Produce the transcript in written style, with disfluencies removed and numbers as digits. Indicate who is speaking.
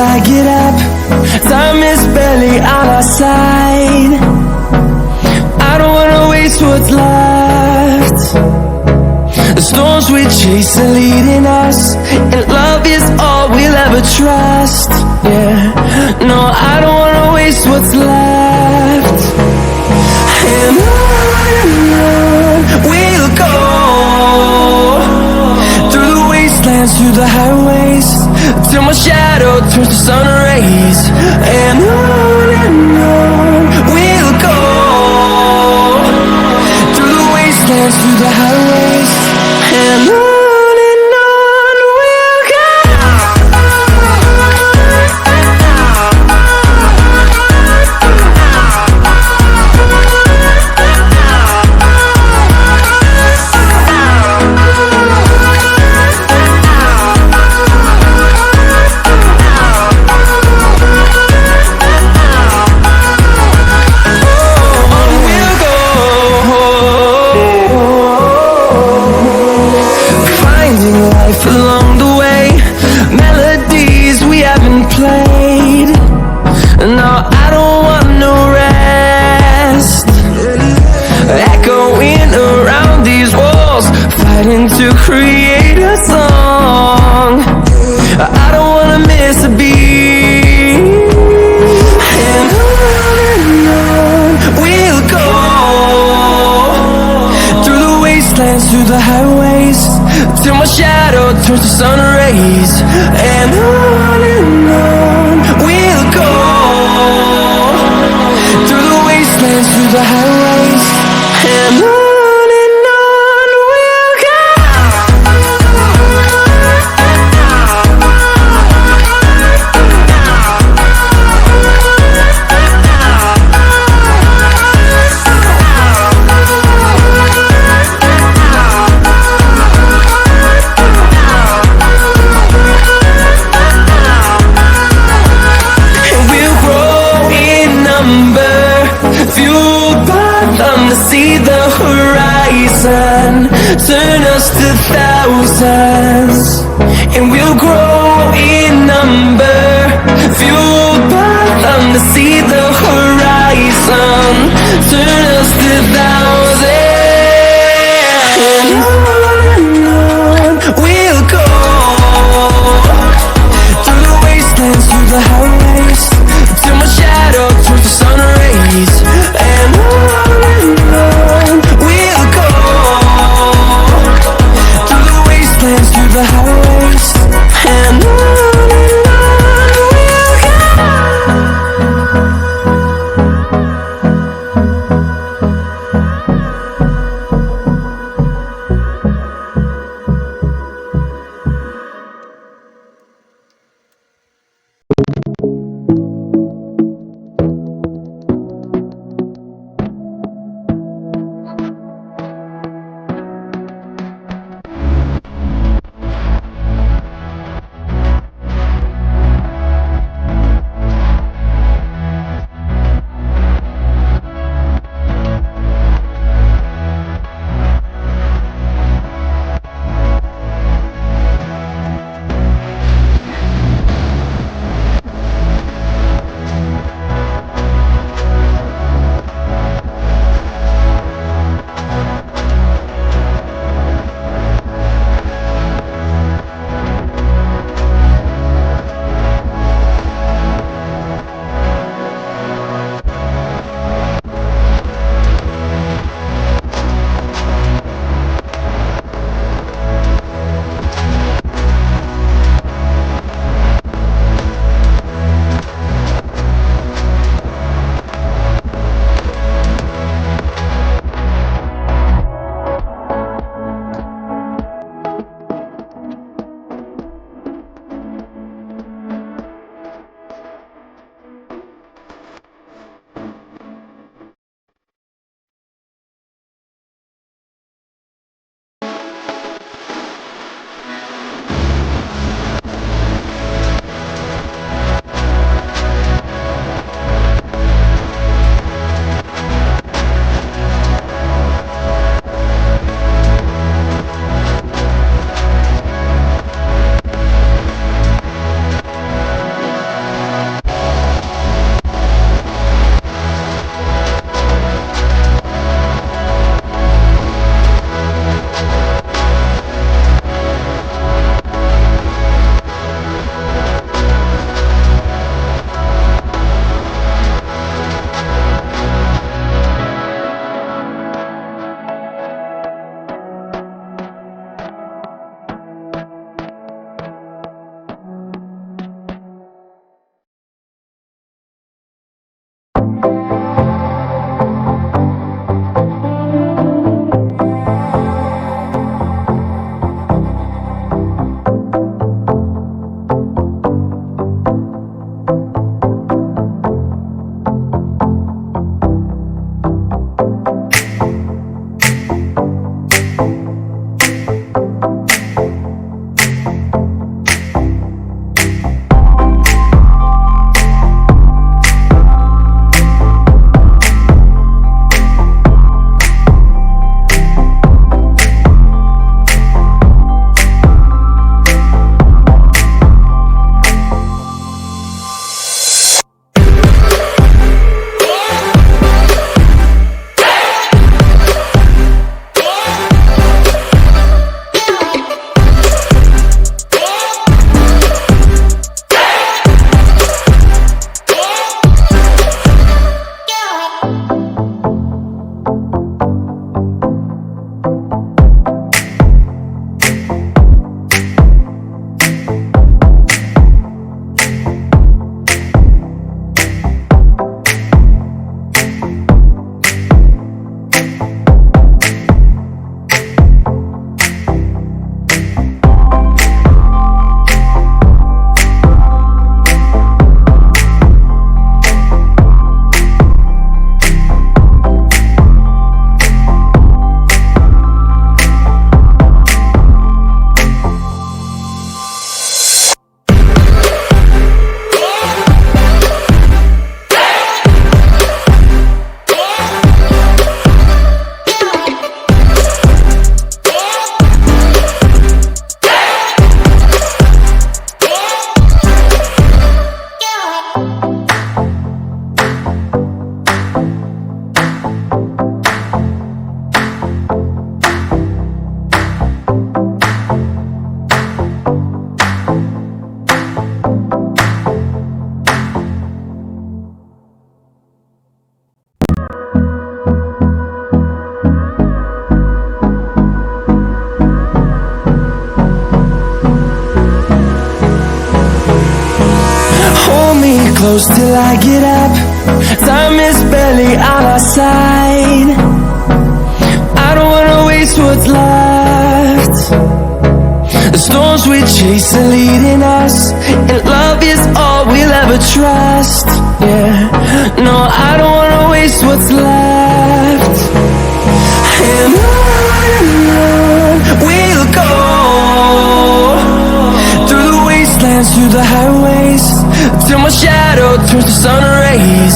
Speaker 1: I get up, time is barely on our side. I don't wanna waste what's left. The storms we chase are leading us, and love is all we'll ever trust. Yeah, no, I don't wanna waste what's left. And on we'll go, through the wastelands, through the highways, till my shadow turns to sun rays. And on we'll go, through the wastelands, through the highways, and on we'll go. Along the way, melodies we haven't played. No, I don't want no rest. Echoing around these walls, fighting to create a song. I don't wanna miss a beat. And on we'll go, through the wastelands, through the highways, till my shadow turns to sun rays. And on we'll go, through the wastelands, through the highways, and on we'll go. Fueled by them to see the horizon, turn us to thousands, and we'll grow in number. Fueled by them to see the horizon, turn us to thousands, and on we'll go, through the wastelands, through the highways, till my shadow turns to sun rays. And on we'll go, through the wastelands, through the highways, and close till I get up. Time is barely on our side. I don't wanna waste what's left. The storms we chase are leading us, and love is all we'll ever trust. Yeah, no, I don't wanna waste what's left. And on we'll go, through the wastelands, through the highways, till my shadow turns to sun rays.